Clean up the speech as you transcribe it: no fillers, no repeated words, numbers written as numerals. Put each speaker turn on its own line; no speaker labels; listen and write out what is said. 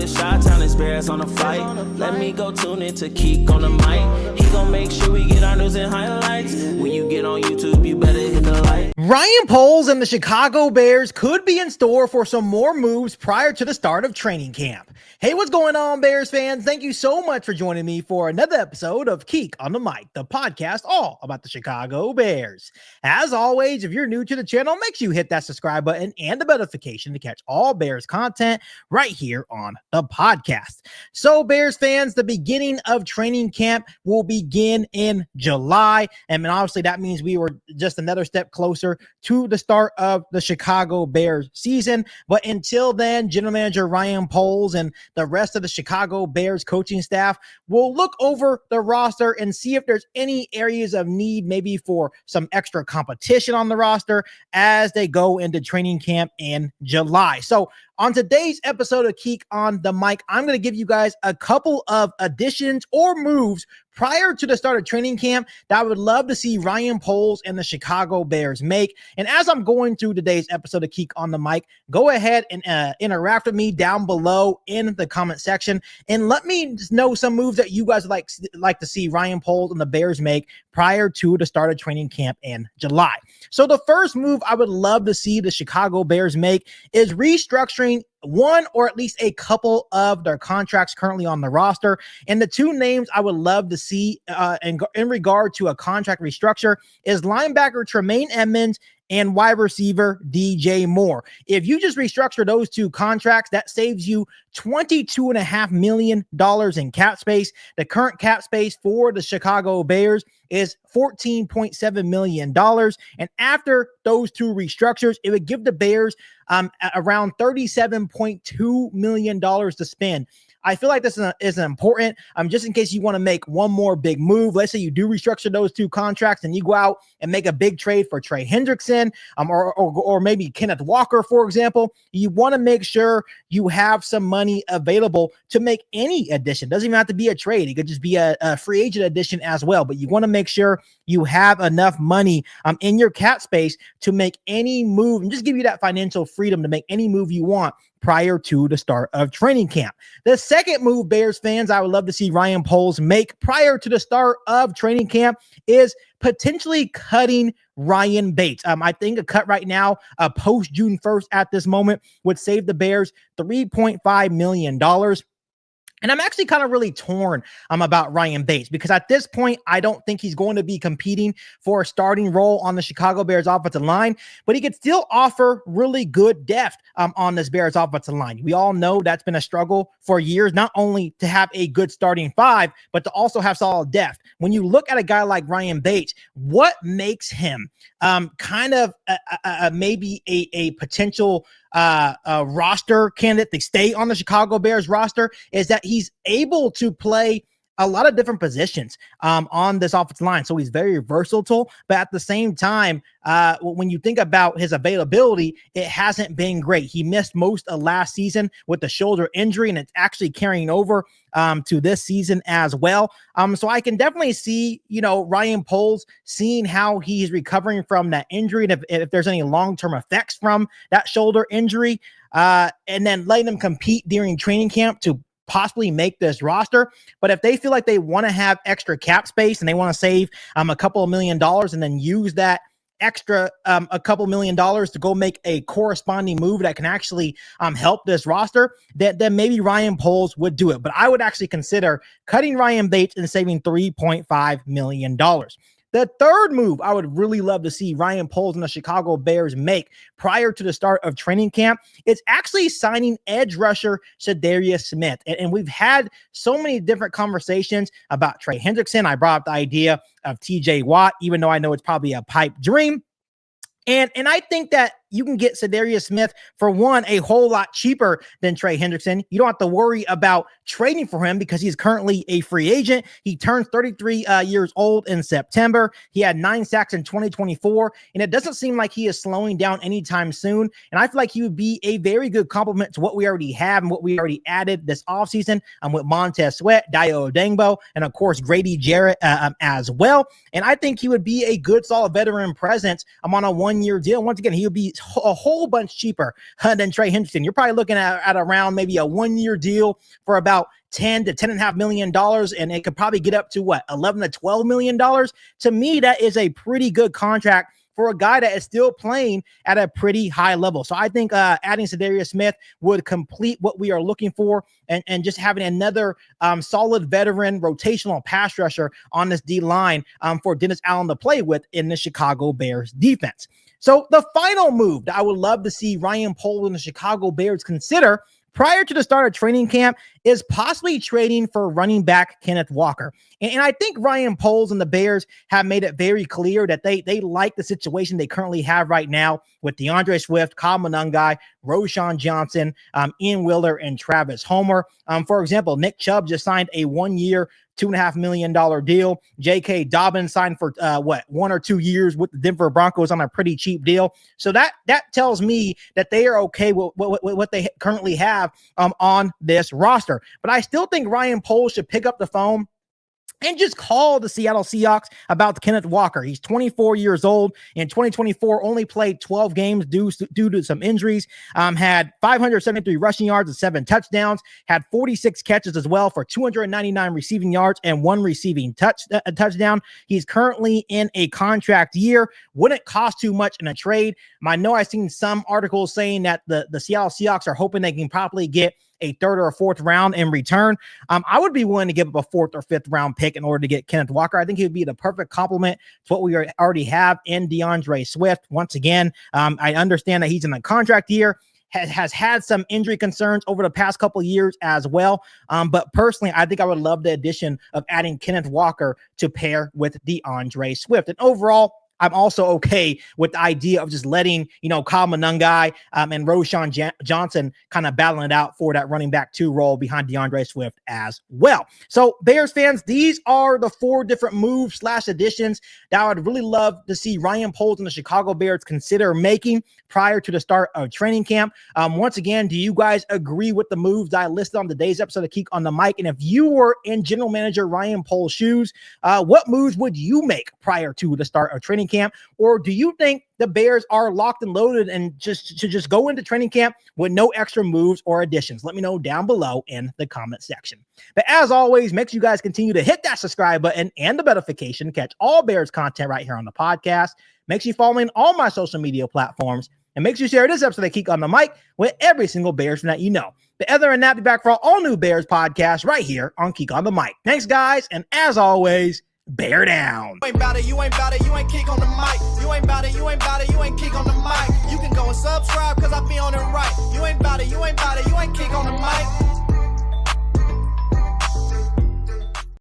the Chi-Town experience on the flight. Let me go tune in to Keek on the mic. He gon' make sure we get our news and highlights. When you get on YouTube, you better hit the like.
Ryan Poles and the Chicago Bears could be in store for some more moves prior to the start of training camp. Hey, what's going on, Bears fans? Thank you so much for joining me for another episode of Keek on the Mic, the podcast all about the Chicago Bears. As always, if you're new to the channel, make sure you hit that subscribe button and the notification to catch all Bears content right here on the podcast. So, Bears fans, the beginning of training camp will begin in July. And obviously, that means we were just another step closer to the start of the Chicago Bears season. But until then, General Manager Ryan Poles and the rest of the Chicago Bears coaching staff will look over the roster and see if there's any areas of need, maybe for some extra competition on the roster as they go into training camp in July. So on today's episode of Keek on the Mic, I'm going to give you guys a couple of additions or moves prior to the start of training camp that I would love to see Ryan Poles and the Chicago Bears make. And as I'm going through today's episode of Keek on the Mic, go ahead and interact with me down below in the comment section and let me know some moves that you guys would like to see Ryan Poles and the Bears make prior to the start of training camp in July. So the first move I would love to see the Chicago Bears make is restructuring one or at least a couple of their contracts currently on the roster. And the two names I would love to see in regard to a contract restructure is linebacker Tremaine Edmonds and wide receiver DJ Moore. If you just restructure those two contracts, that saves you $22.5 million in cap space. The current cap space for the Chicago Bears is $14.7 million. And after those two restructures, it would give the Bears around $37.2 million to spend. I feel like this is important just in case you want to make one more big move. Let's say you do restructure those two contracts and you go out and make a big trade for Trey Hendrickson or maybe Kenneth Walker, for example. You want to make sure you have some money available to make any addition. Doesn't even have to be a trade. It could just be a free agent addition as well. But you want to make sure you have enough money in your cap space to make any move and just give you that financial freedom to make any move you want prior to the start of training camp. The second move, Bears fans, I would love to see Ryan Poles make prior to the start of training camp is potentially cutting Ryan Bates. I think a cut right now, post June 1st at this moment, would save the Bears $3.5 million. And I'm actually kind of really torn about Ryan Bates because at this point, I don't think he's going to be competing for a starting role on the Chicago Bears offensive line, but he could still offer really good depth on this Bears offensive line. We all know that's been a struggle for years, not only to have a good starting five, but to also have solid depth. When you look at a guy like Ryan Bates, what makes him maybe a potential roster candidate to stay on the Chicago Bears roster is that he's able to play a lot of different positions on this offensive line. So he's very versatile, but at the same time, when you think about his availability, it hasn't been great. He missed most of last season with the shoulder injury, and it's actually carrying over to this season as well. So I can definitely see, Ryan Poles seeing how he's recovering from that injury and if there's any long-term effects from that shoulder injury, and then letting them compete during training camp to possibly make this roster. But if they feel like they want to have extra cap space and they want to save a couple of $1 million and then use that extra a couple $1 million to go make a corresponding move that can actually help this roster, then maybe Ryan Poles would do it. But I would actually consider cutting Ryan Bates and saving $3.5 million. The third move I would really love to see Ryan Poles and the Chicago Bears make prior to the start of training camp is actually signing edge rusher Za'Darius Smith. And we've had so many different conversations about Trey Hendrickson. I brought up the idea of TJ Watt, even though I know it's probably a pipe dream. And I think that you can get Za'Darius Smith for one, a whole lot cheaper than Trey Hendrickson. You don't have to worry about trading for him because he's currently a free agent. He turns 33 years old in September. He had 9 sacks in 2024, and it doesn't seem like he is slowing down anytime soon. And I feel like he would be a very good complement to what we already have and what we already added this offseason with Montez Sweat, Dayo Odengbo, and of course, Grady Jarrett as well. And I think he would be a good, solid veteran presence on a 1-year deal. Once again, he would be a whole bunch cheaper than Trey Hendrickson. You're probably looking at around maybe a 1-year deal for about $10 to $10.5 million, and it could probably get up to what, $11 to $12 million. To me, that is a pretty good contract for a guy that is still playing at a pretty high level. So I think adding Zadarius Smith would complete what we are looking for, and just having another solid veteran rotational pass rusher on this D line for Dennis Allen to play with in the Chicago Bears defense. So the final move that I would love to see Ryan Poles and the Chicago Bears consider prior to the start of training camp is possibly trading for running back Kenneth Walker. And I think Ryan Poles and the Bears have made it very clear that they like the situation they currently have right now with DeAndre Swift, Kyle Monangai, Roschon Johnson, Ian Wheeler, and Travis Homer. For example, Nick Chubb just signed a 1-year, $2.5 million deal. J.K. Dobbins signed for 1 or 2 years with the Denver Broncos on a pretty cheap deal. So that tells me that they are okay with what they currently have on this roster. But I still think Ryan Poles should pick up the phone and just call the Seattle Seahawks about Kenneth Walker. He's 24 years old. In 2024, only played 12 games due to some injuries. Had 573 rushing yards and 7 touchdowns. Had 46 catches as well for 299 receiving yards and 1 receiving touchdown. He's currently in a contract year. Wouldn't cost too much in a trade. I know I've seen some articles saying that the Seattle Seahawks are hoping they can probably get a 3rd or 4th round in return. I would be willing to give up a 4th or 5th round pick in order to get Kenneth Walker. I think he would be the perfect complement to what we already have in DeAndre Swift. Once again, I understand that he's in a contract year, has had some injury concerns over the past couple of years as well. But personally, I think I would love the addition of adding Kenneth Walker to pair with DeAndre Swift. And overall, I'm also okay with the idea of just letting, Kyle Monangai and Roschon Johnson kind of battling it out for that running back 2 role behind DeAndre Swift as well. So Bears fans, these are the 4 different moves / additions that I would really love to see Ryan Poles and the Chicago Bears consider making prior to the start of training camp. Once again, do you guys agree with the moves that I listed on today's episode of Keek on the Mic? And if you were in general manager Ryan Poles' shoes, what moves would you make prior to the start of training camp? Or do you think the Bears are locked and loaded and just go into training camp with no extra moves or additions? Let me know down below in the comment section. But as always, make sure you guys continue to hit that subscribe button and the notification to catch all Bears content right here on the podcast. Make sure you follow me on all my social media platforms, and make sure you share this episode of Keek on the Mic with every single Bears fan that you know. But other than that, be back for all new Bears podcasts right here on Keek on the Mic. Thanks, guys, and as always, bear down.
You ain't bout it, you ain't bout it, you ain't Keek on the Mic. You ain't bout it, you ain't bout it, you ain't Keek on the Mic. You can go and subscribe, cause I be on it right. You ain't bout it, you ain't bout it, you ain't Keek on the Mic.